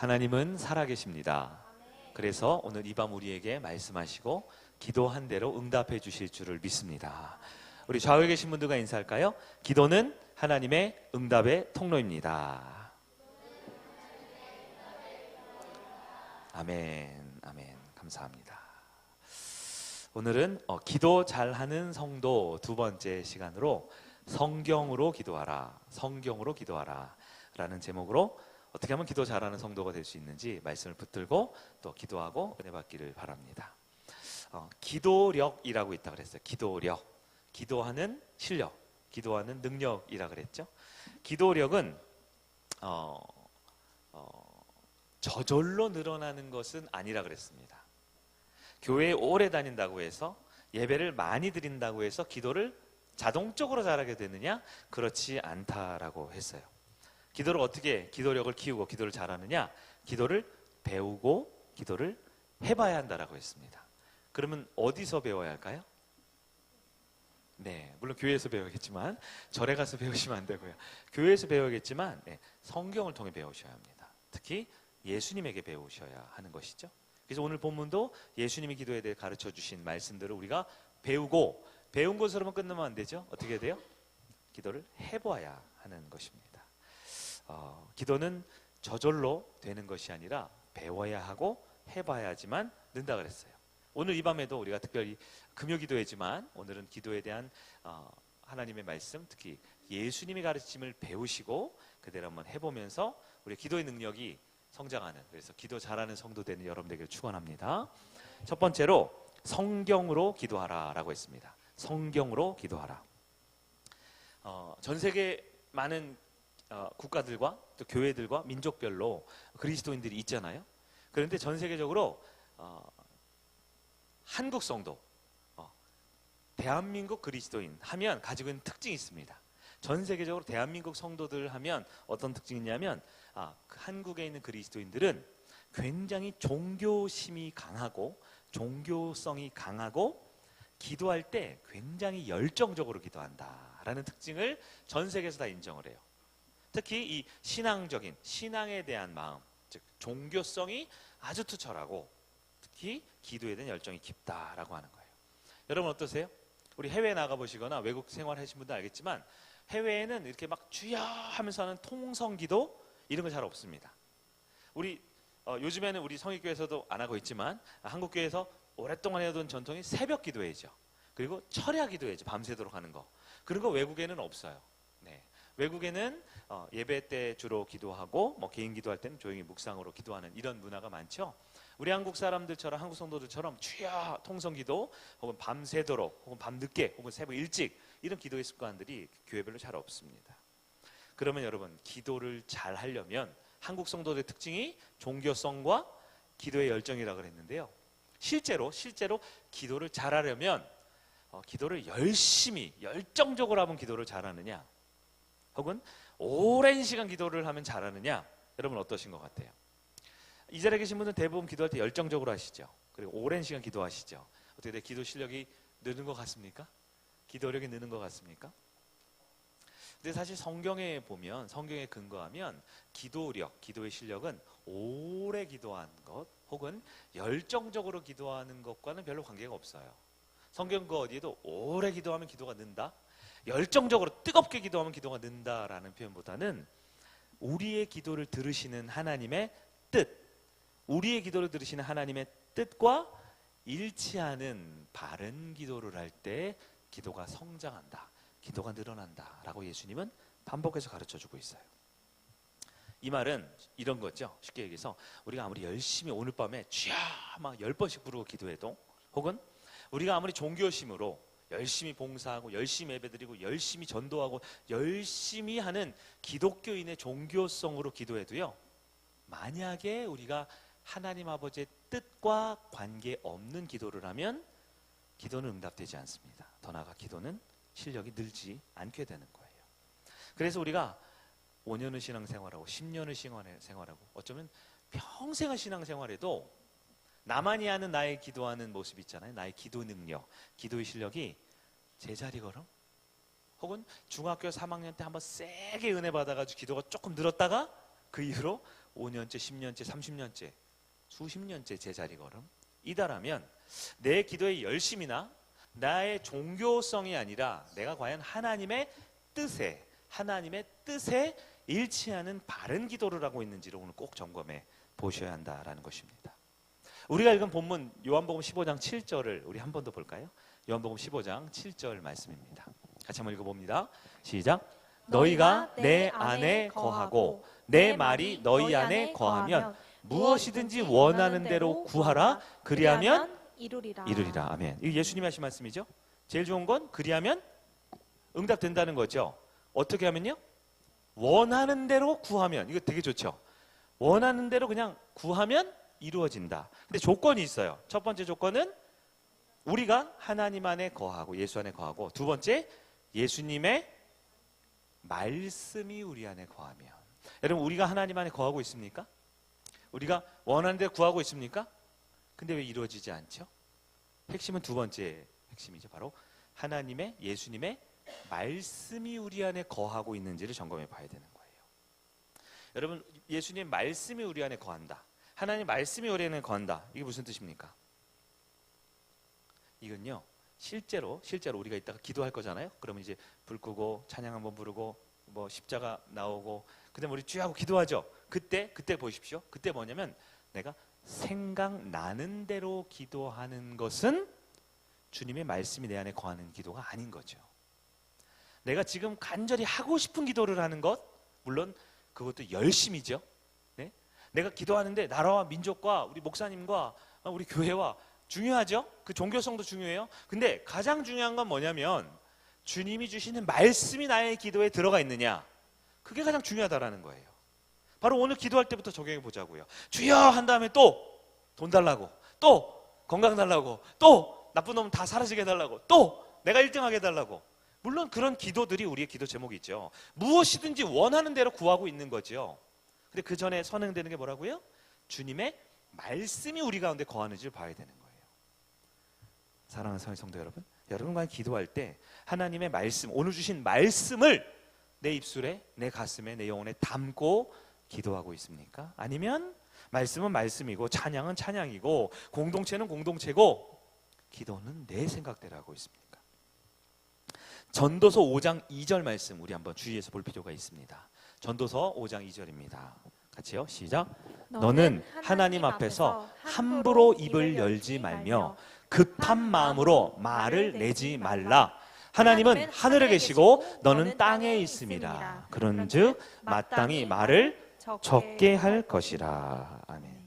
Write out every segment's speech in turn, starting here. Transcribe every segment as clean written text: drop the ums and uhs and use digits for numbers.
하나님은 살아계십니다. 그래서 오늘 이 밤 우리에게 말씀하시고 기도한 대로 응답해 주실 줄을 믿습니다. 우리 좌우에 계신 분들과 인사할까요? 기도는 하나님의 응답의 통로입니다. 아멘, 아멘. 감사합니다. 오늘은 기도 잘하는 성도 두 번째 시간으로 성경으로 기도하라, 성경으로 기도하라 라는 제목으로 어떻게 하면 기도 잘하는 성도가 될 수 있는지 말씀을 붙들고 또 기도하고 은혜 받기를 바랍니다. 기도력이라고 있다고 그랬어요. 기도력, 기도하는 실력, 기도하는 능력이라고 그랬죠. 기도력은 저절로 늘어나는 것은 아니라 그랬습니다. 교회에 오래 다닌다고 해서 예배를 많이 드린다고 해서 기도를 자동적으로 잘하게 되느냐? 그렇지 않다라고 했어요. 기도를 어떻게 기도력을 키우고 기도를 잘하느냐? 기도를 배우고 기도를 해봐야 한다라고 했습니다. 그러면 어디서 배워야 할까요? 네, 물론 교회에서 배우겠지만 절에 가서 배우시면 안 되고요. 교회에서 배우겠지만 성경을 통해 배우셔야 합니다. 특히 예수님에게 배우셔야 하는 것이죠. 그래서 오늘 본문도 예수님이 기도에 대해 가르쳐 주신 말씀들을 우리가 배우고 배운 것으로만 끝나면 안 되죠. 어떻게 돼요? 기도를 해봐야 하는 것입니다. 기도는 저절로 되는 것이 아니라 배워야 하고 해봐야지만 는다 그랬어요. 오늘 이 밤에도 우리가 특별히 금요기도회지만 오늘은 기도에 대한 하나님의 말씀, 특히 예수님의 가르침을 배우시고 그대로 한번 해보면서 우리 기도의 능력이 성장하는, 그래서 기도 잘하는 성도 되는 여러분들에게 축원합니다. 첫 번째로 성경으로 기도하라 라고 했습니다. 성경으로 기도하라. 전 세계 많은 국가들과 또 교회들과 민족별로 그리스도인들이 있잖아요. 그런데 전 세계적으로 한국 성도, 대한민국 그리스도인 하면 가지고 있는 특징이 있습니다. 전 세계적으로 대한민국 성도들 하면 어떤 특징이 있냐면 한국에 있는 그리스도인들은 굉장히 종교심이 강하고 종교성이 강하고 기도할 때 굉장히 열정적으로 기도한다라는 특징을 전 세계에서 다 인정을 해요. 특히 이 신앙적인 신앙에 대한 마음, 즉 종교성이 아주 투철하고 특히 기도에 대한 열정이 깊다라고 하는 거예요. 여러분 어떠세요? 우리 해외에 나가보시거나 외국 생활하신 분들 알겠지만 해외에는 이렇게 막 주여 하면서 하는 통성기도 이런 거 잘 없습니다. 우리 요즘에는 우리 성익교회에서도 안 하고 있지만 한국교회에서 오랫동안 해오던 전통이 새벽 기도회죠. 그리고 철야 기도회죠. 밤새도록 하는 거. 그런 거 외국에는 없어요. 네. 외국에는 예배 때 주로 기도하고 개인 기도할 때는 조용히 묵상으로 기도하는 이런 문화가 많죠. 우리 한국 사람들처럼 한국 성도들처럼 주여 통성기도 혹은 밤새도록 혹은 밤늦게 혹은 새벽 일찍 이런 기도의 습관들이 교회별로 잘 없습니다. 그러면 여러분 기도를 잘 하려면 한국 성도들의 특징이 종교성과 기도의 열정이라고 그랬는데요. 실제로 기도를 잘하려면 기도를 열심히 열정적으로 하면 기도를 잘하느냐 혹은 오랜 시간 기도를 하면 잘하느냐, 여러분 어떠신 것 같아요? 이 자리에 계신 분은 대부분 기도할 때 열정적으로 하시죠. 그리고 오랜 시간 기도하시죠. 어떻게 돼? 기도 실력이 느는 것 같습니까? 기도력이 느는 것 같습니까? 근데 사실 성경에 보면, 성경에 근거하면 기도력, 기도의 실력은 오래 기도한 것 혹은 열정적으로 기도하는 것과는 별로 관계가 없어요. 성경 그 어디에도 오래 기도하면 기도가 는다, 열정적으로 뜨겁게 기도하면 기도가 는다라는 표현보다는 우리의 기도를 들으시는 하나님의 뜻, 우리의 기도를 들으시는 하나님의 뜻과 일치하는 바른 기도를 할 때 기도가 성장한다, 기도가 늘어난다 라고 예수님은 반복해서 가르쳐주고 있어요. 이 말은 이런 거죠. 쉽게 얘기해서 우리가 아무리 열심히 오늘 밤에 주야 막 10번씩 부르고 기도해도, 혹은 우리가 아무리 종교심으로 열심히 봉사하고 열심히 예배드리고 열심히 전도하고 열심히 하는 기독교인의 종교성으로 기도해도요, 만약에 우리가 하나님 아버지의 뜻과 관계없는 기도를 하면 기도는 응답되지 않습니다. 더 나아가 기도는 실력이 늘지 않게 되는 거예요. 그래서 우리가 5년을 신앙생활하고 10년을 신앙생활하고 어쩌면 평생을 신앙생활해도 나만이 아는 나의 기도하는 모습 있잖아요. 나의 기도 능력, 기도의 실력이 제자리 걸음, 혹은 중학교 3학년 때 한번 세게 은혜 받아가지고 기도가 조금 늘었다가 그 이후로 5년째, 10년째, 30년째, 수십 년째 제자리 걸음 이다라면 내 기도의 열심이나 나의 종교성이 아니라 내가 과연 하나님의 뜻에 일치하는 바른 기도를 하고 있는지를 오늘 꼭 점검해 보셔야 한다라는 것입니다. 우리가 읽은 본문 요한복음 15장 7절을 우리 한 번 더 볼까요? 요한복음 15장 7절 말씀입니다. 같이 한번 읽어봅니다. 시작. 너희가 내 안에 거하고 내 말이 너희 안에 거하면 무엇이든지 원하는 대로 구하라. 그리하면 이루리라. 아멘. 이거 예수님이 하신 말씀이죠. 제일 좋은 건 그리하면 응답된다는 거죠. 어떻게 하면요? 원하는 대로 구하면. 이거 되게 좋죠. 원하는 대로 그냥 구하면 이루어진다. 근데 조건이 있어요. 첫 번째 조건은 우리가 하나님 안에 거하고 예수 안에 거하고, 두 번째 예수님의 말씀이 우리 안에 거하면. 여러분, 우리가 하나님 안에 거하고 있습니까? 우리가 원하는 대로 구하고 있습니까? 근데 왜 이루어지지 않죠? 핵심은 두 번째 핵심이죠. 바로 하나님의, 예수님의 말씀이 우리 안에 거하고 있는지를 점검해 봐야 되는 거예요. 여러분, 예수님의 말씀이 우리 안에 거한다, 하나님 말씀이 우리 안에 거한다, 이게 무슨 뜻입니까? 이건요, 실제로 우리가 이따가 기도할 거잖아요. 그러면 이제 불 끄고 찬양 한번 부르고 뭐 십자가 나오고 그다음에 우리 쭉 하고 기도하죠. 그때 보십시오. 그때 뭐냐면 내가 생각나는 대로 기도하는 것은 주님의 말씀이 내 안에 거하는 기도가 아닌 거죠. 내가 지금 간절히 하고 싶은 기도를 하는 것, 물론 그것도 열심이죠. 네? 내가 기도하는데 나라와 민족과 우리 목사님과 우리 교회와 중요하죠. 그 종교성도 중요해요. 근데 가장 중요한 건 뭐냐면 주님이 주시는 말씀이 나의 기도에 들어가 있느냐, 그게 가장 중요하다라는 거예요. 바로 오늘 기도할 때부터 적용해 보자고요. 주여 한 다음에 또 돈 달라고, 또 건강 달라고, 또 나쁜 놈 다 사라지게 해달라고, 또 내가 1등하게 해달라고. 물론 그런 기도들이 우리의 기도 제목이 있죠. 무엇이든지 원하는 대로 구하고 있는 거죠. 근데 그 전에 선행되는 게 뭐라고요? 주님의 말씀이 우리 가운데 거하는지를 봐야 되는 거예요. 사랑하는 성도 여러분, 여러분과 기도할 때 하나님의 말씀, 오늘 주신 말씀을 내 입술에, 내 가슴에, 내 영혼에 담고 기도하고 있습니까? 아니면 말씀은 말씀이고 찬양은 찬양이고 공동체는 공동체고 기도는 내 생각대로 하고 있습니까? 전도서 5장 2절 말씀 우리 한번 주의해서 볼 필요가 있습니다. 전도서 5장 2절입니다. 같이요. 시작. 너는 하나님 앞에서 함부로 입을 열지 말며 급한 마음으로 말을 내지 말라. 하나님은 하늘에 계시고 너는 땅에 있음이라. 그런즉 마땅히 말을 적게 할 것이라. 아멘.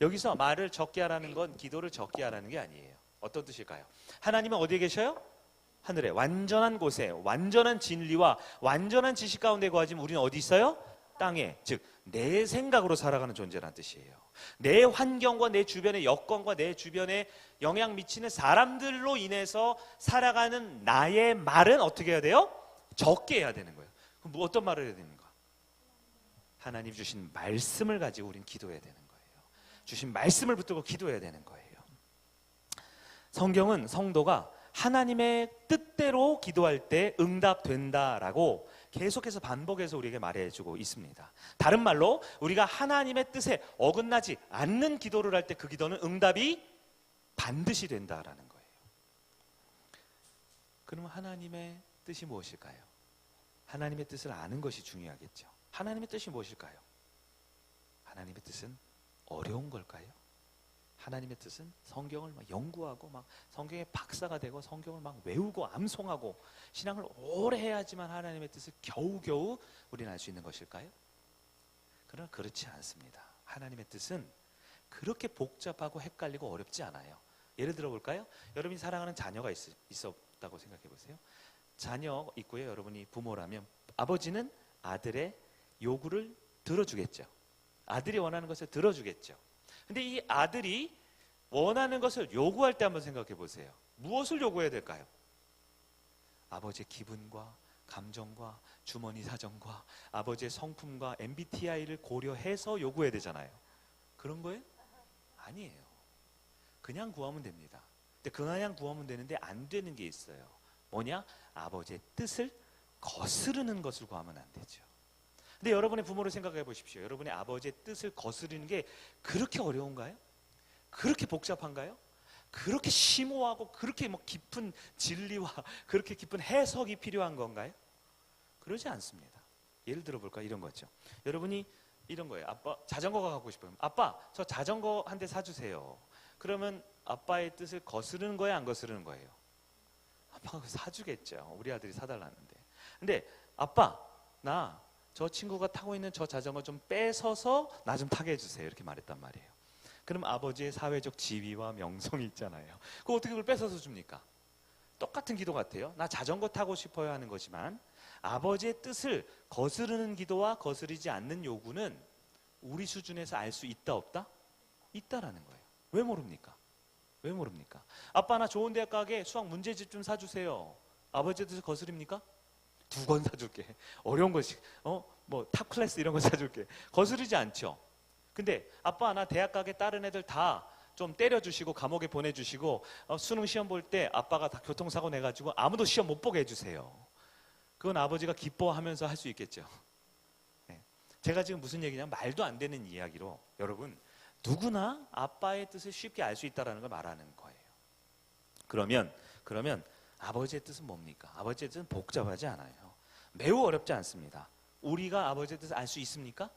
여기서 말을 적게 하라는 건 기도를 적게 하라는 게 아니에요. 어떤 뜻일까요? 하나님은 어디에 계셔요? 하늘에, 완전한 곳에, 완전한 진리와 완전한 지식 가운데 거하지만 우리는 어디 있어요? 땅에. 즉 내 생각으로 살아가는 존재라는 뜻이에요. 내 환경과 내 주변의 여건과 내 주변에 영향 미치는 사람들로 인해서 살아가는 나의 말은 어떻게 해야 돼요? 적게 해야 되는 거예요. 그럼 뭐 어떤 말을 해야 되는가? 하나님 주신 말씀을 가지고 우리는 기도해야 되는 거예요. 주신 말씀을 붙들고 기도해야 되는 거예요. 성경은 성도가 하나님의 뜻대로 기도할 때 응답된다라고 계속해서 반복해서 우리에게 말해주고 있습니다. 다른 말로 우리가 하나님의 뜻에 어긋나지 않는 기도를 할 때 그 기도는 응답이 반드시 된다라는 거예요. 그러면 하나님의 뜻이 무엇일까요? 하나님의 뜻을 아는 것이 중요하겠죠. 하나님의 뜻이 무엇일까요? 하나님의 뜻은 어려운 걸까요? 하나님의 뜻은 성경을 막 연구하고 막 성경의 박사가 되고 성경을 막 외우고 암송하고 신앙을 오래 해야지만 하나님의 뜻을 겨우겨우 우리는 알 수 있는 것일까요? 그러나 그렇지 않습니다. 하나님의 뜻은 그렇게 복잡하고 헷갈리고 어렵지 않아요. 예를 들어 볼까요? 여러분이 사랑하는 자녀가 있었다고 생각해 보세요. 자녀 있고요. 여러분이 부모라면 아버지는 아들의 요구를 들어주겠죠. 아들이 원하는 것을 들어주겠죠. 근데 이 아들이 원하는 것을 요구할 때 한번 생각해 보세요. 무엇을 요구해야 될까요? 아버지의 기분과 감정과 주머니 사정과 아버지의 성품과 MBTI를 고려해서 요구해야 되잖아요. 그런 거예요? 아니에요. 그냥 구하면 됩니다. 근데 그냥 구하면 되는데 안 되는 게 있어요. 뭐냐? 아버지의 뜻을 거스르는 것을 구하면 안 되죠. 근데 여러분의 부모를 생각해 보십시오. 여러분의 아버지의 뜻을 거스르는 게 그렇게 어려운가요? 그렇게 복잡한가요? 그렇게 심오하고 그렇게 뭐 깊은 진리와 그렇게 깊은 해석이 필요한 건가요? 그러지 않습니다. 예를 들어 볼까? 이런 거죠. 여러분이 이런 거예요. 아빠 자전거가 갖고 싶어요. 아빠 저 자전거 한 대 사주세요. 그러면 아빠의 뜻을 거스르는 거예요? 안 거스르는 거예요? 아빠가 사주겠죠. 우리 아들이 사달라는데. 근데 아빠 나 저 친구가 타고 있는 저 자전거 좀 뺏어서 나 좀 타게 해주세요. 이렇게 말했단 말이에요. 그럼 아버지의 사회적 지위와 명성이 있잖아요. 그거 어떻게 그걸 뺏어서 줍니까? 똑같은 기도 같아요. 나 자전거 타고 싶어요 하는 거지만 아버지의 뜻을 거스르는 기도와 거스르지 않는 요구는 우리 수준에서 알 수 있다 없다? 있다라는 거예요. 왜 모릅니까? 왜 모릅니까? 아빠 나 좋은 대학 가게 수학 문제집 좀 사주세요. 아버지의 뜻을 거스릅니까? 2권 사줄게. 어려운 거지. 뭐 탑 클래스 이런 거 사줄게. 거스르지 않죠. 근데 아빠 나 대학 가게 다른 애들 다 좀 때려주시고 감옥에 보내주시고 수능 시험 볼 때 아빠가 다 교통사고 내가지고 아무도 시험 못 보게 해주세요. 그건 아버지가 기뻐하면서 할 수 있겠죠. 네. 제가 지금 무슨 얘기냐면 말도 안 되는 이야기로 여러분 누구나 아빠의 뜻을 쉽게 알 수 있다는 걸 말하는 거예요. 그러면 아버지의 뜻은 뭡니까? 아버지의 뜻은 복잡하지 않아요. 매우 어렵지 않습니다. 우리가 아버지의 뜻을 알 수 있습니까?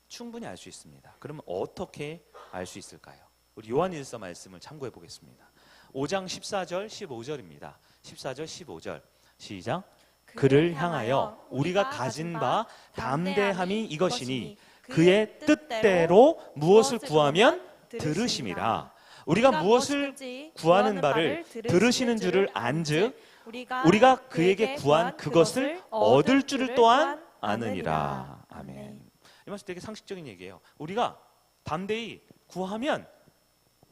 충분히 알 수 있습니다. 그러면 어떻게 알 수 있을까요? 우리 요한일서 말씀을 참고해 보겠습니다. 5장 14절 15절입니다. 14절 15절 시작. 그를 향하여 우리가 가진 바 담대함이 이것이니 그의 뜻대로 무엇을 구하면 들으심이라. 우리가 무엇을 구하는 바를 들으시는 줄을 안즉 우리가 그에게 구한 그것을 얻을 줄을 또한 아느니라. 아멘. 이 말씀 되게 상식적인 얘기예요. 우리가 담대히 구하면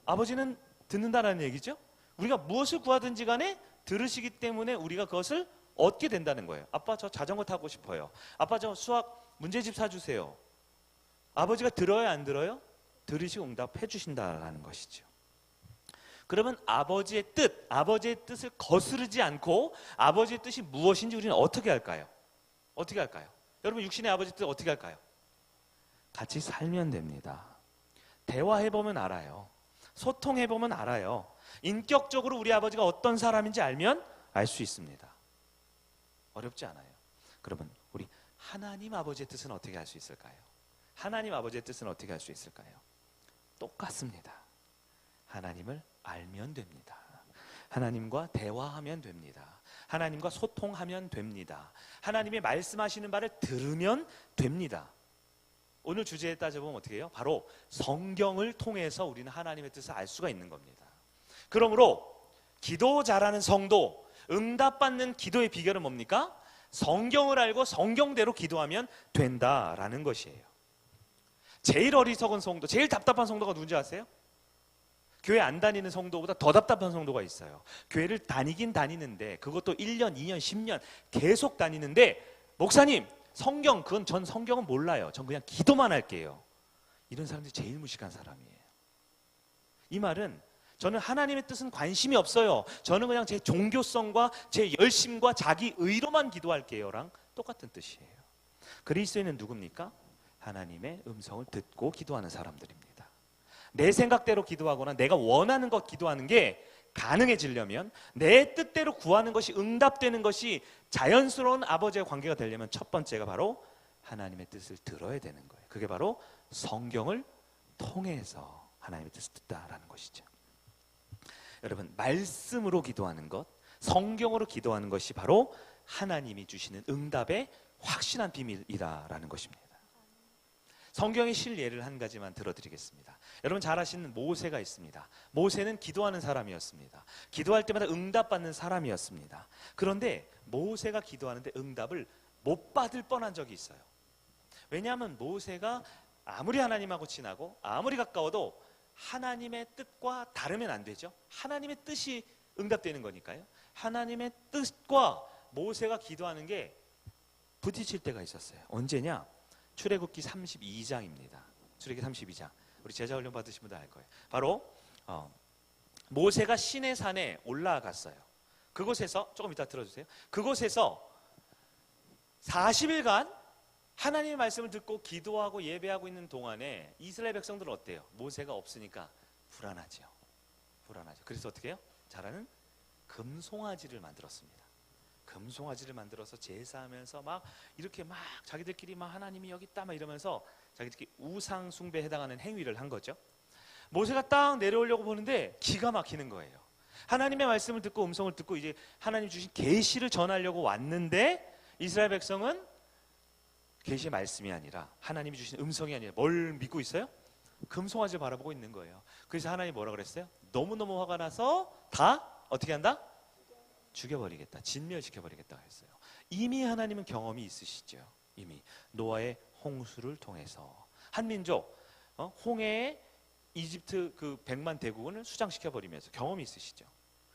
아버지는 듣는다라는 얘기죠. 우리가 무엇을 구하든지 간에 들으시기 때문에 우리가 그것을 얻게 된다는 거예요. 아빠 저 자전거 타고 싶어요. 아빠 저 수학 문제집 사주세요. 아버지가 들어요 안 들어요? 들으시고 응답해 주신다라는 것이죠. 그러면 아버지의 뜻을 거스르지 않고 아버지의 뜻이 무엇인지 우리는 어떻게 할까요? 어떻게 할까요? 여러분 육신의 아버지 뜻 어떻게 할까요? 같이 살면 됩니다. 대화해보면 알아요. 소통해보면 알아요. 인격적으로 우리 아버지가 어떤 사람인지 알면 알 수 있습니다. 어렵지 않아요. 그러면 우리 하나님 아버지의 뜻은 어떻게 할 수 있을까요? 하나님 아버지의 뜻은 어떻게 할 수 있을까요? 똑같습니다. 하나님을 알면 됩니다. 하나님과 대화하면 됩니다. 하나님과 소통하면 됩니다. 하나님의 말씀하시는 바를 들으면 됩니다. 오늘 주제에 따져보면 어떻게 해요? 바로 성경을 통해서 우리는 하나님의 뜻을 알 수가 있는 겁니다. 그러므로 기도 잘하는 성도, 응답받는 기도의 비결은 뭡니까? 성경을 알고 성경대로 기도하면 된다라는 것이에요. 제일 어리석은 성도, 제일 답답한 성도가 누군지 아세요? 교회 안 다니는 성도보다 더 답답한 성도가 있어요. 교회를 다니긴 다니는데 그것도 1년, 2년, 10년 계속 다니는데 목사님 성경, 그건 전 성경은 몰라요. 전 그냥 기도만 할게요. 이런 사람들이 제일 무식한 사람이에요. 이 말은 저는 하나님의 뜻은 관심이 없어요. 저는 그냥 제 종교성과 제 열심과 자기 의로만 기도할게요랑 똑같은 뜻이에요. 그리스도인은 누굽니까? 하나님의 음성을 듣고 기도하는 사람들입니다. 내 생각대로 기도하거나 내가 원하는 것 기도하는 게 가능해지려면 내 뜻대로 구하는 것이 응답되는 것이 자연스러운 아버지의 관계가 되려면 첫 번째가 바로 하나님의 뜻을 들어야 되는 거예요. 그게 바로 성경을 통해서 하나님의 뜻을 듣다라는 것이죠. 여러분 말씀으로 기도하는 것, 성경으로 기도하는 것이 바로 하나님이 주시는 응답의 확신한 비밀이다라는 것입니다. 성경에 실 예를 한 가지만 들어드리겠습니다. 여러분 잘 아시는 모세가 있습니다. 모세는 기도하는 사람이었습니다. 기도할 때마다 응답받는 사람이었습니다. 그런데 모세가 기도하는데 응답을 못 받을 뻔한 적이 있어요. 왜냐하면 모세가 아무리 하나님하고 친하고 아무리 가까워도 하나님의 뜻과 다르면 안 되죠. 하나님의 뜻이 응답되는 거니까요. 하나님의 뜻과 모세가 기도하는 게 부딪힐 때가 있었어요. 언제냐? 출애굽기 32장입니다. 출애굽기 32장. 우리 제자훈련 받으신 분들 알 거예요. 바로 모세가 시내 산에 올라갔어요. 그곳에서 조금 이따 들어주세요. 그곳에서 40일간 하나님의 말씀을 듣고 기도하고 예배하고 있는 동안에 이스라엘 백성들은 어때요? 모세가 없으니까 불안하죠. 그래서 어떻게 해요? 잘하는 금송아지를 만들었습니다. 금송아지를 만들어서 제사하면서 막 이렇게 막 자기들끼리 막 하나님이 여기 있다 막 이러면서 자기들끼리 우상 숭배에 해당하는 행위를 한 거죠. 모세가 딱 내려오려고 보는데 기가 막히는 거예요. 하나님의 말씀을 듣고 음성을 듣고 이제 하나님 주신 계시를 전하려고 왔는데 이스라엘 백성은 계시의 말씀이 아니라 하나님이 주신 음성이 아니라 뭘 믿고 있어요? 금송아지를 바라보고 있는 거예요. 그래서 하나님이 뭐라 그랬어요? 너무너무 화가 나서 다 어떻게 한다? 죽여버리겠다, 진멸시켜버리겠다 했어요. 이미 하나님은 경험이 있으시죠. 이미 노아의 홍수를 통해서 한 민족 홍해에 이집트 그 100만 대국을 수장시켜버리면서 경험이 있으시죠.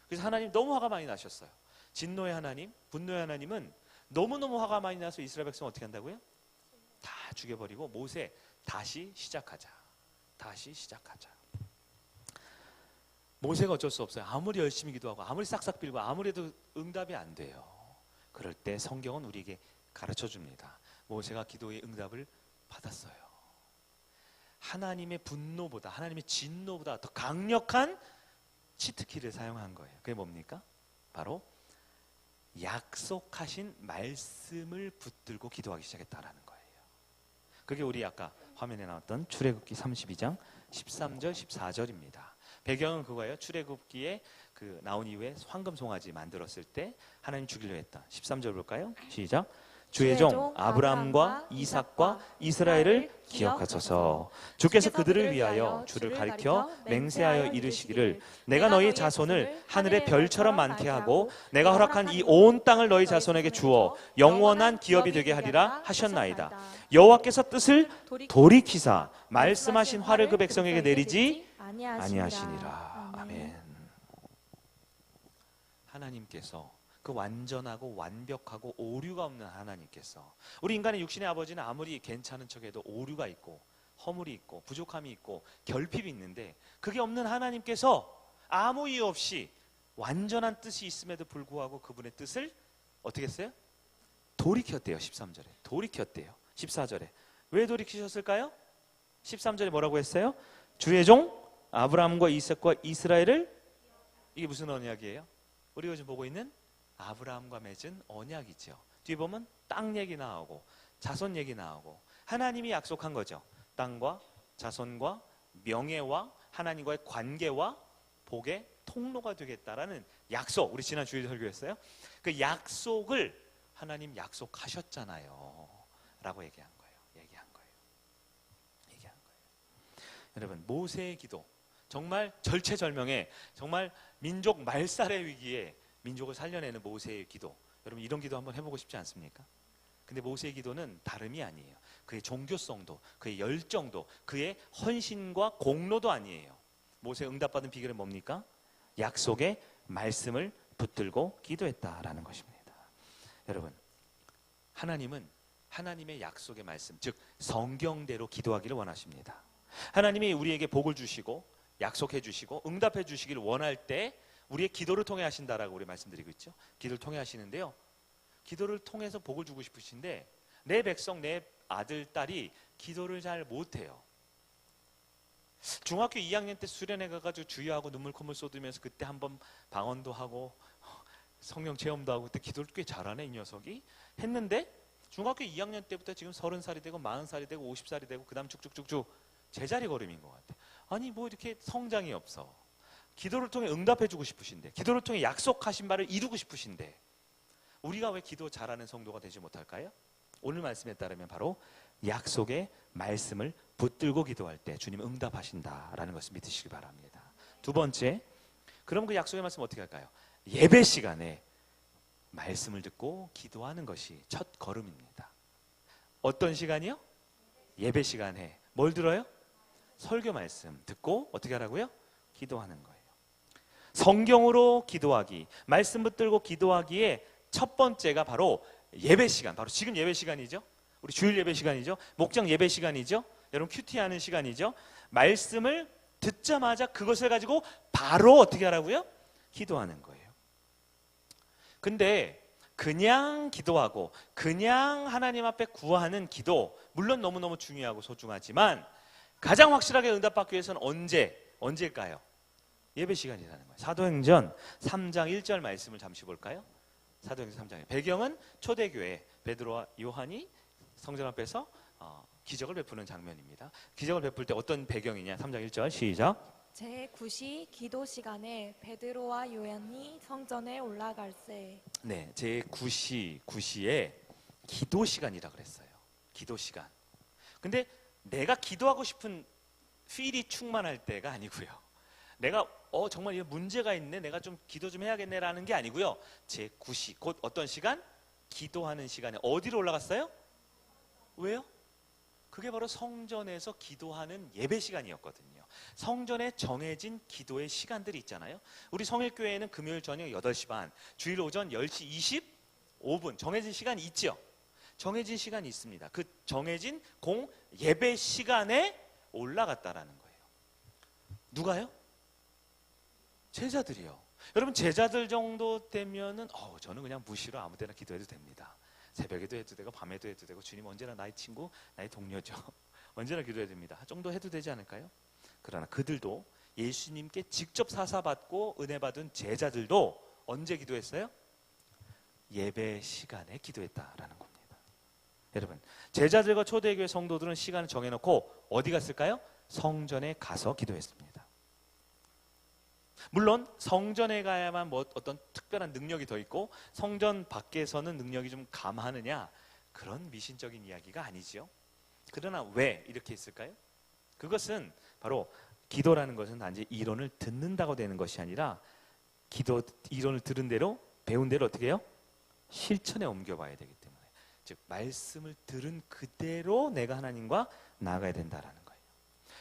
그래서 하나님 너무 화가 많이 나셨어요. 진노의 하나님, 분노의 하나님은 너무너무 화가 많이 나서 이스라엘 백성 어떻게 한다고요? 다 죽여버리고 모세 다시 시작하자. 모세가 어쩔 수 없어요. 아무리 열심히 기도하고 아무리 싹싹 빌고 아무리 해도 응답이 안 돼요. 그럴 때 성경은 우리에게 가르쳐 줍니다. 모세가 기도의 응답을 받았어요. 하나님의 분노보다, 하나님의 진노보다 더 강력한 치트키를 사용한 거예요. 그게 뭡니까? 바로 약속하신 말씀을 붙들고 기도하기 시작했다라는 거예요. 그게 우리 아까 화면에 나왔던 출애굽기 32장 13절 14절입니다. 배경은 그거예요. 출애굽기에 그 나온 이후에 황금 송아지 만들었을 때 하나님 죽이려 했다. 13절 볼까요? 시작. 주의 종 아브라함과 이삭과 이스라엘을 기억하소서. 주께서 그들을 위하여 주를 가리켜 맹세하여 이르시기를 내가 너희 자손을 하늘의 별처럼 많게 하고 내가 허락한 이 온 땅을 너희 자손에게 주어 영원한 기업이 되게 하리라 하셨나이다. 여호와께서 뜻을 돌이키사 말씀하신 화를 그 백성에게 내리지 아니하시니라. 아멘. 하나님께서 그 완전하고 완벽하고 오류가 없는 하나님께서, 우리 인간의 육신의 아버지는 아무리 괜찮은 척해도 오류가 있고 허물이 있고 부족함이 있고 결핍이 있는데, 그게 없는 하나님께서 아무 이유 없이 완전한 뜻이 있음에도 불구하고 그분의 뜻을 어떻게 했어요? 돌이켰대요. 13절에 돌이켰대요. 14절에 왜 돌이키셨을까요? 13절에 뭐라고 했어요? 주의 종 아브라함과 이삭과 이스라엘을, 이게 무슨 언약이에요? 우리가 지금 보고 있는 아브라함과 맺은 언약이죠. 뒤에 보면 땅 얘기 나오고 자손 얘기 나오고 하나님이 약속한 거죠. 땅과 자손과 명예와 하나님과의 관계와 복의 통로가 되겠다라는 약속. 우리 지난 주일 설교했어요. 그 약속을 하나님 약속하셨잖아요 라고 얘기한 거예요. 여러분, 모세의 기도 정말 절체절명의, 정말 민족 말살의 위기에 민족을 살려내는 모세의 기도, 여러분 이런 기도 한번 해보고 싶지 않습니까? 근데 모세의 기도는 다름이 아니에요. 그의 종교성도, 그의 열정도, 그의 헌신과 공로도 아니에요. 모세 응답받은 비결은 뭡니까? 약속의 말씀을 붙들고 기도했다라는 것입니다. 여러분, 하나님은 하나님의 약속의 말씀, 즉 성경대로 기도하기를 원하십니다. 하나님이 우리에게 복을 주시고 약속해 주시고 응답해 주시기를 원할 때 우리의 기도를 통해 하신다라고 우리 말씀드리고 있죠. 기도를 통해 하시는데요, 기도를 통해서 복을 주고 싶으신데 내 백성, 내 아들, 딸이 기도를 잘 못해요. 중학교 2학년 때 수련회 가가지고 주여하고 눈물 콧물 쏟으면서 그때 한번 방언도 하고 성령 체험도 하고 그때 기도를 꽤 잘하네 이 녀석이 했는데, 중학교 2학년 때부터 지금 30살이 되고 40살이 되고 50살이 되고 그 다음 쭉쭉쭉쭉 제자리 걸음인 것 같아. 아니 뭐 이렇게 성장이 없어. 기도를 통해 응답해 주고 싶으신데, 기도를 통해 약속하신 바를 이루고 싶으신데 우리가 왜 기도 잘하는 성도가 되지 못할까요? 오늘 말씀에 따르면 바로 약속의 말씀을 붙들고 기도할 때 주님 응답하신다라는 것을 믿으시기 바랍니다. 두 번째, 그럼 그 약속의 말씀 어떻게 할까요? 예배 시간에 말씀을 듣고 기도하는 것이 첫 걸음입니다. 어떤 시간이요? 예배 시간에 뭘 들어요? 설교 말씀 듣고 어떻게 하라고요? 기도하는 거예요. 성경으로 기도하기, 말씀 붙들고 기도하기에 첫 번째가 바로 예배 시간, 바로 지금 예배 시간이죠. 우리 주일 예배 시간이죠. 목장 예배 시간이죠. 여러분 큐티하는 시간이죠. 말씀을 듣자마자 그것을 가지고 바로 어떻게 하라고요? 기도하는 거예요. 근데 그냥 기도하고 그냥 하나님 앞에 구하는 기도, 물론 너무너무 중요하고 소중하지만 가장 확실하게 응답받기 위해서는 언제일까요? 예배 시간이라는 거예요. 사도행전 3장 1절 말씀을 잠시 볼까요? 사도행전 3장에 배경은 초대교회 베드로와 요한이 성전 앞에서 기적을 베푸는 장면입니다. 기적을 베풀 때 어떤 배경이냐? 3장 1절 시작. 제9시 기도 시간에 베드로와 요한이 성전에 올라갈세. 네, 제9시에 기도 시간이라 그랬어요. 기도 시간. 근데 내가 기도하고 싶은 필이 충만할 때가 아니고요. 내가 정말 이 문제가 있네, 내가 좀 기도 좀 해야겠네라는 게 아니고요. 제9시, 곧 어떤 시간? 기도하는 시간에 어디로 올라갔어요? 왜요? 그게 바로 성전에서 기도하는 예배 시간이었거든요. 성전에 정해진 기도의 시간들이 있잖아요. 우리 성일교회에는 금요일 저녁 8시 반, 주일 오전 10시 25분 정해진 시간이 있죠. 정해진 시간이 있습니다. 그 정해진 예배 시간에 올라갔다라는 거예요. 누가요? 제자들이요. 여러분, 제자들 정도 되면은 저는 그냥 무시로 아무 때나 기도해도 됩니다. 새벽에도 해도 되고 밤에도 해도 되고 주님 언제나 나의 친구, 나의 동료죠. 언제나 기도해야 됩니다. 정도 해도 되지 않을까요? 그러나 그들도 예수님께 직접 사사받고 은혜 받은 제자들도 언제 기도했어요? 예배 시간에 기도했다라는 겁니다. 여러분, 제자들과 초대교회 성도들은 시간을 정해놓고 어디 갔을까요? 성전에 가서 기도했습니다. 물론 성전에 가야만 어떤 특별한 능력이 더 있고 성전 밖에서는 능력이 좀 감하느냐, 그런 미신적인 이야기가 아니지요. 그러나 왜 이렇게 했을까요? 그것은 바로 기도라는 것은 단지 이론을 듣는다고 되는 것이 아니라 이론을 들은 대로 배운 대로 어떻게 해요? 실천에 옮겨봐야 되기 때문에, 즉 말씀을 들은 그대로 내가 하나님과 나아가야 된다라는 거예요.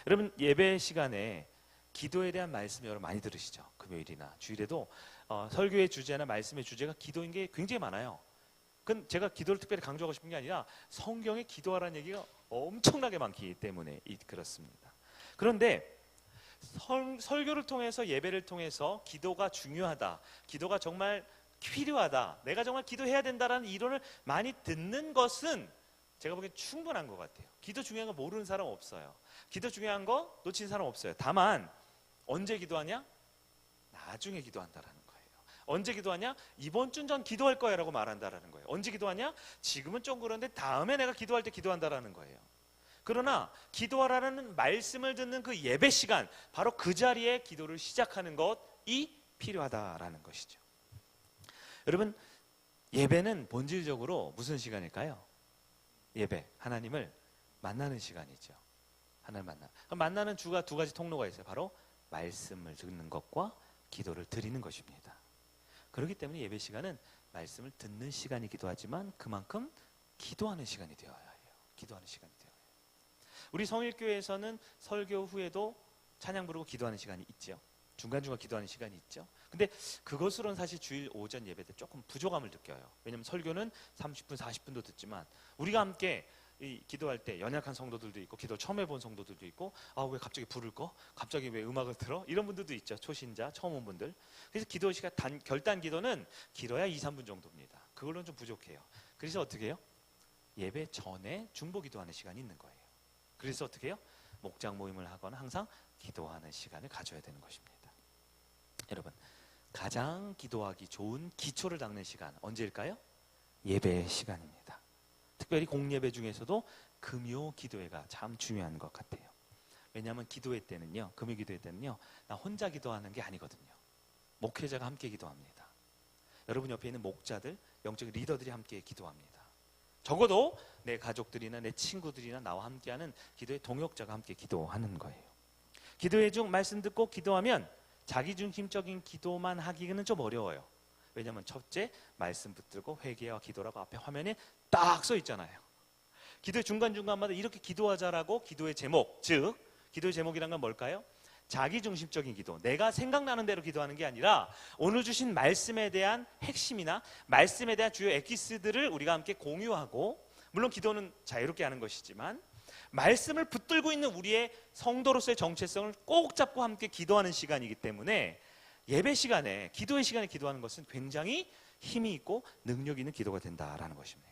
여러분, 예배 시간에 기도에 대한 말씀 여러분 많이 들으시죠? 금요일이나 주일에도 설교의 주제나 말씀의 주제가 기도인 게 굉장히 많아요. 그건 제가 기도를 특별히 강조하고 싶은 게 아니라 성경에 기도하라는 얘기가 엄청나게 많기 때문에 그렇습니다. 그런데 설교를 통해서, 예배를 통해서 기도가 중요하다, 기도가 정말 필요하다, 내가 정말 기도해야 된다라는 이론을 많이 듣는 것은 제가 보기엔 충분한 것 같아요. 기도 중요한 거 모르는 사람 없어요. 기도 중요한 거 놓친 사람 없어요. 다만 언제 기도하냐? 나중에 기도한다라는 거예요. 언제 기도하냐? 이번 주는 전 기도할 거야 라고 말한다라는 거예요. 언제 기도하냐? 지금은 좀 그런데 다음에 내가 기도할 때 기도한다라는 거예요. 그러나 기도하라는 말씀을 듣는 그 예배 시간, 바로 그 자리에 기도를 시작하는 것이 필요하다라는 것이죠. 여러분, 예배는 본질적으로 무슨 시간일까요? 예배, 하나님을 만나는 시간이죠. 하나님을 만나는 주가 두 가지 통로가 있어요. 바로 말씀을 듣는 것과 기도를 드리는 것입니다. 그렇기 때문에 예배 시간은 말씀을 듣는 시간이기도 하지만 그만큼 기도하는 시간이 되어야 해요. 기도하는 시간이 되어야 해요. 우리 성일교회에서는 설교 후에도 찬양 부르고 기도하는 시간이 있죠. 중간중간 기도하는 시간이 있죠. 근데 그것으로는 사실 주일 오전 예배 때 조금 부족함을 느껴요. 왜냐하면 설교는 30분, 40분도 듣지만 우리가 함께 기도할 때 연약한 성도들도 있고, 기도를 처음 해본 성도들도 있고, 왜 갑자기 불을 꺼? 갑자기 왜 음악을 틀어? 이런 분들도 있죠. 초신자, 처음 온 분들. 그래서 기도 시간 결단 기도는 길어야 2, 3분 정도입니다. 그걸로는 좀 부족해요. 그래서 어떻게 해요? 예배 전에 중보 기도하는 시간이 있는 거예요. 그래서 어떻게 해요? 목장 모임을 하거나 항상 기도하는 시간을 가져야 되는 것입니다. 여러분, 가장 기도하기 좋은 기초를 닦는 시간 언제일까요? 예배 시간입니다. 특별히 공예배 중에서도 금요 기도회가 참 중요한 것 같아요. 왜냐하면 기도회 때는요, 금요 기도회 때는요, 나 혼자 기도하는 게 아니거든요. 목회자가 함께 기도합니다. 여러분 옆에 있는 목자들, 영적 리더들이 함께 기도합니다. 적어도 내 가족들이나 내 친구들이나 나와 함께하는 기도의 동역자가 함께 기도하는 거예요. 기도회 중 말씀 듣고 기도하면 자기중심적인 기도만 하기는 좀 어려워요. 왜냐하면 첫째, 말씀 붙들고 회개와 기도라고 앞에 화면에 딱 써 있잖아요. 기도의 중간중간마다 이렇게 기도하자라고 기도의 제목, 즉 기도의 제목이란 건 뭘까요? 자기중심적인 기도, 내가 생각나는 대로 기도하는 게 아니라 오늘 주신 말씀에 대한 핵심이나 말씀에 대한 주요 엑기스들을 우리가 함께 공유하고, 물론 기도는 자유롭게 하는 것이지만 말씀을 붙들고 있는 우리의 성도로서의 정체성을 꼭 잡고 함께 기도하는 시간이기 때문에 예배 시간에, 기도의 시간에 기도하는 것은 굉장히 힘이 있고 능력이 있는 기도가 된다라는 것입니다.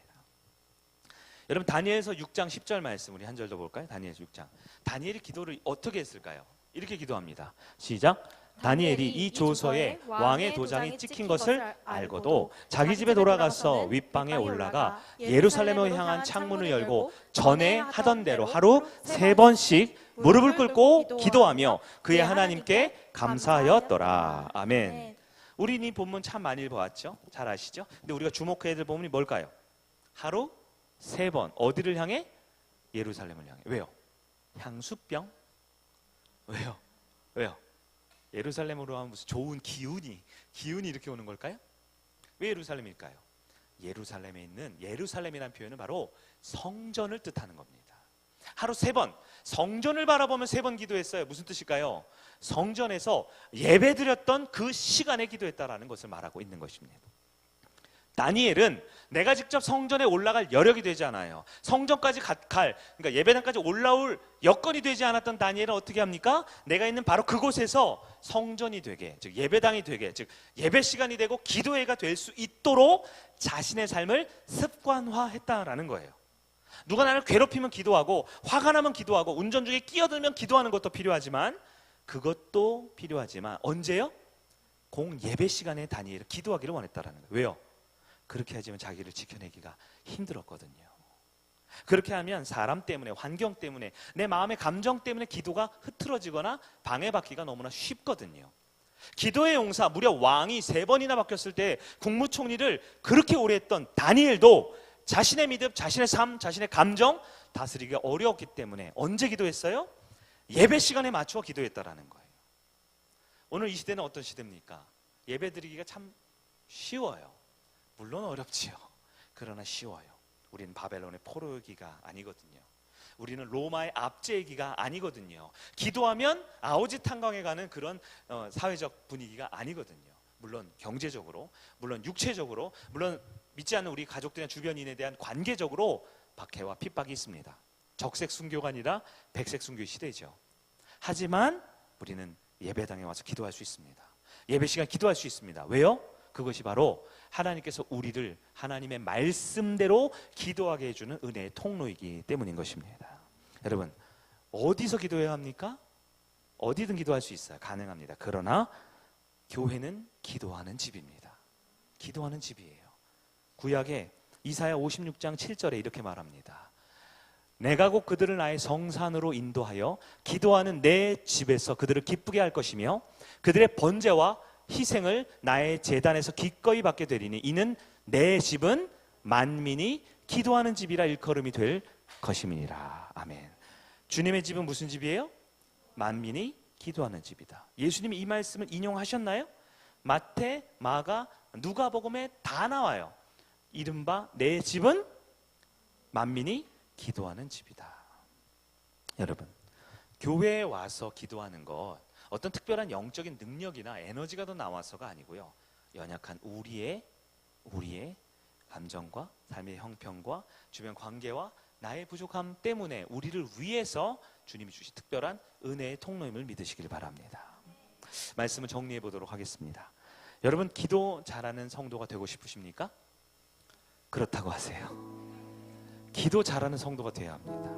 여러분 다니엘서 6장 10절 말씀 우리 한 절 더 볼까요? 다니엘서 6장. 다니엘이 기도를 어떻게 했을까요? 이렇게 기도합니다. 시작. 다니엘이 이 조서에 왕의 도장이 찍힌 것을 알고도 자기 집에 돌아가서 윗방에 올라가 예루살렘을 향한 창문을 열고 전에 하던 대로 하루 3번씩 무릎을 꿇고 기도하며 그의 하나님께 감사하였더라. 아멘. 우리는 이 본문 참 많이 보았죠? 잘 아시죠? 근데 우리가 주목해야 될 본문이 뭘까요? 하루 3번. 어디를 향해? 예루살렘을 향해. 왜요? 향수병? 왜요? 왜요? 예루살렘으로 하면 무슨 좋은 기운이 이렇게 오는 걸까요? 왜 예루살렘일까요? 예루살렘에 있는 예루살렘이라는 표현은 바로 성전을 뜻하는 겁니다. 하루 3번 성전을 바라보면 3번 기도했어요. 무슨 뜻일까요? 성전에서 예배드렸던 그 시간에 기도했다라는 것을 말하고 있는 것입니다. 다니엘은 내가 직접 성전에 올라갈 여력이 되지 않아요. 성전까지 그러니까 예배당까지 올라올 여건이 되지 않았던 다니엘은 어떻게 합니까? 내가 있는 바로 그곳에서 성전이 되게, 즉 예배당이 되게, 즉 예배 시간이 되고 기도회가 될 수 있도록 자신의 삶을 습관화했다라는 거예요. 누가 나를 괴롭히면 기도하고, 화가 나면 기도하고, 운전 중에 끼어들면 기도하는 것도 필요하지만, 그것도 필요하지만 언제요? 공예배 시간에 다니엘은 기도하기를 원했다라는 거예요. 왜요? 그렇게 하지만 자기를 지켜내기가 힘들었거든요. 그렇게 하면 사람 때문에, 환경 때문에, 내 마음의 감정 때문에 기도가 흐트러지거나 방해받기가 너무나 쉽거든요. 기도의 용사, 무려 왕이 3번이나 바뀌었을 때 국무총리를 그렇게 오래 했던 다니엘도 자신의 믿음, 자신의 삶, 자신의 감정 다스리기가 어려웠기 때문에 언제 기도했어요? 예배 시간에 맞춰 기도했다라는 거예요. 오늘 이 시대는 어떤 시대입니까? 예배 드리기가 참 쉬워요. 물론 어렵지요. 그러나 쉬워요. 우리는 바벨론의 포로기가 아니거든요. 우리는 로마의 압제기가 아니거든요. 기도하면 아오지 탄광에 가는 그런 사회적 분위기가 아니거든요. 물론 경제적으로, 물론 육체적으로, 물론 믿지 않는 우리 가족들이나 주변인에 대한 관계적으로 박해와 핍박이 있습니다. 적색 순교가 아니라 백색 순교의 시대죠. 하지만 우리는 예배당에 와서 기도할 수 있습니다. 예배 시간 기도할 수 있습니다. 왜요? 그것이 바로 하나님께서 우리를 하나님의 말씀대로 기도하게 해주는 은혜의 통로이기 때문인 것입니다. 여러분, 어디서 기도해야 합니까? 어디든 기도할 수 있어요. 가능합니다. 그러나 교회는 기도하는 집입니다. 기도하는 집이에요. 구약에 이사야 56장 7절에 이렇게 말합니다. 내가 곧 그들을 나의 성산으로 인도하여 기도하는 내 집에서 그들을 기쁘게 할 것이며 그들의 번제와 희생을 나의 제단에서 기꺼이 받게 되리니 이는 내 집은 만민이 기도하는 집이라 일컬음이 될 것임이니라. 아멘. 주님의 집은 무슨 집이에요? 만민이 기도하는 집이다. 예수님이 이 말씀을 인용하셨나요? 마태, 마가, 누가복음에 다 나와요. 이른바 내 집은 만민이 기도하는 집이다. 여러분, 교회에 와서 기도하는 것 어떤 특별한 영적인 능력이나 에너지가 더 나와서가 아니고요. 연약한 우리의 감정과 삶의 형편과 주변 관계와 나의 부족함 때문에 우리를 위해서 주님이 주신 특별한 은혜의 통로임을 믿으시길 바랍니다. 말씀을 정리해 보도록 하겠습니다. 여러분, 기도 잘하는 성도가 되고 싶으십니까? 그렇다고 하세요. 기도 잘하는 성도가 되어야 합니다.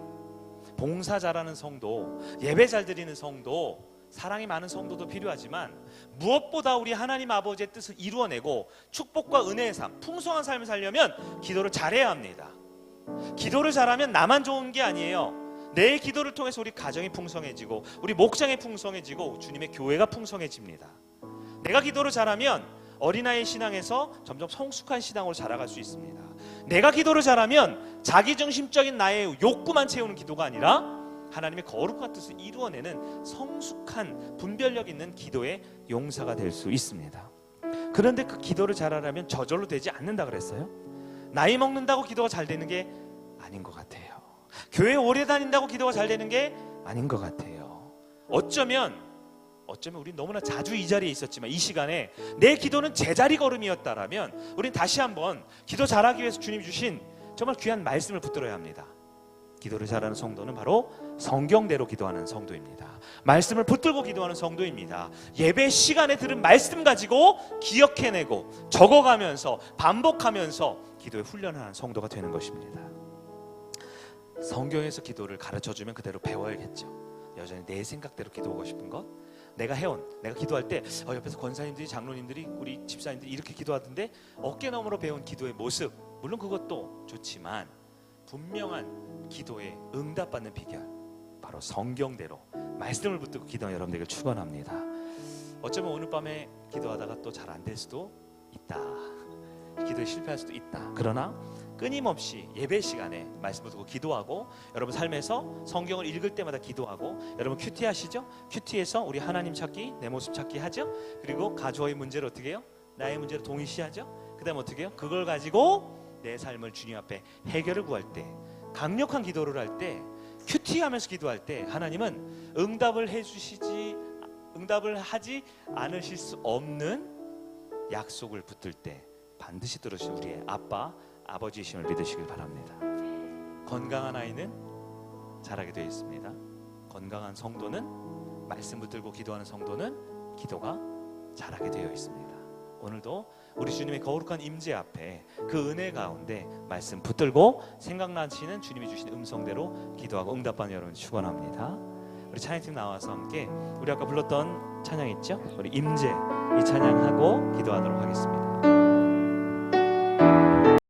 봉사 잘하는 성도, 예배 잘 드리는 성도, 사랑이 많은 성도도 필요하지만 무엇보다 우리 하나님 아버지의 뜻을 이루어내고 축복과 은혜의 삶, 풍성한 삶을 살려면 기도를 잘해야 합니다. 기도를 잘하면 나만 좋은 게 아니에요. 내 기도를 통해서 우리 가정이 풍성해지고 우리 목장이 풍성해지고 주님의 교회가 풍성해집니다. 내가 기도를 잘하면 어린아이 신앙에서 점점 성숙한 신앙으로 자라갈 수 있습니다. 내가 기도를 잘하면 자기중심적인 나의 욕구만 채우는 기도가 아니라 하나님의 거룩한 뜻을 이루어내는 성숙한 분별력 있는 기도의 용사가 될 수 있습니다. 그런데 그 기도를 잘하려면 저절로 되지 않는다 그랬어요. 나이 먹는다고 기도가 잘 되는 게 아닌 것 같아요. 교회 오래 다닌다고 기도가 잘 되는 게 아닌 것 같아요. 어쩌면 우리 너무나 자주 이 자리에 있었지만 이 시간에 내 기도는 제자리 걸음이었다라면 우린 다시 한번 기도 잘하기 위해서 주님이 주신 정말 귀한 말씀을 붙들어야 합니다. 기도를 잘하는 성도는 바로 성경대로 기도하는 성도입니다. 말씀을 붙들고 기도하는 성도입니다. 예배 시간에 들은 말씀 가지고 기억해내고 적어가면서 반복하면서 기도에 훈련하는 성도가 되는 것입니다. 성경에서 기도를 가르쳐주면 그대로 배워야겠죠. 여전히 내 생각대로 기도하고 싶은 것, 내가 기도할 때 옆에서 권사님들이, 장로님들이, 우리 집사님들이 이렇게 기도하던데 어깨너머로 배운 기도의 모습, 물론 그것도 좋지만 분명한 기도에 응답받는 비결, 바로 성경대로 말씀을 붙들고 기도하는 여러분들에게 축원합니다. 어쩌면 오늘 밤에 기도하다가 또 잘 안 될 수도 있다. 기도에 실패할 수도 있다. 그러나 끊임없이 예배 시간에 말씀 붙들고 기도하고, 여러분 삶에서 성경을 읽을 때마다 기도하고, 여러분 큐티 하시죠? 큐티에서 우리 하나님 찾기, 내 모습 찾기 하죠? 그리고 가족의 문제를 어떻게 해요? 나의 문제를 동일시하죠? 그 다음 어떻게 해요? 그걸 가지고 내 삶을 주님 앞에 해결을 구할 때, 강력한 기도를 할 때, 큐티하면서 기도할 때 하나님은 응답을 하지 않으실 수 없는 약속을 붙들 때 반드시 들으신 우리의 아빠, 아버지이심을 믿으시길 바랍니다. 건강한 아이는 자라게 되어 있습니다. 건강한 성도는, 말씀 붙들고 기도하는 성도는 기도가 자라게 되어 있습니다. 오늘도 우리 주님의 거룩한 임재 앞에 그 은혜 가운데 말씀 붙들고 생각나시는 주님이 주신 음성대로 기도하고 응답받는 여러분 축원합니다. 우리 찬양팀 나와서 함께 우리 아까 불렀던 찬양 있죠? 우리 임재, 이 찬양하고 기도하도록 하겠습니다.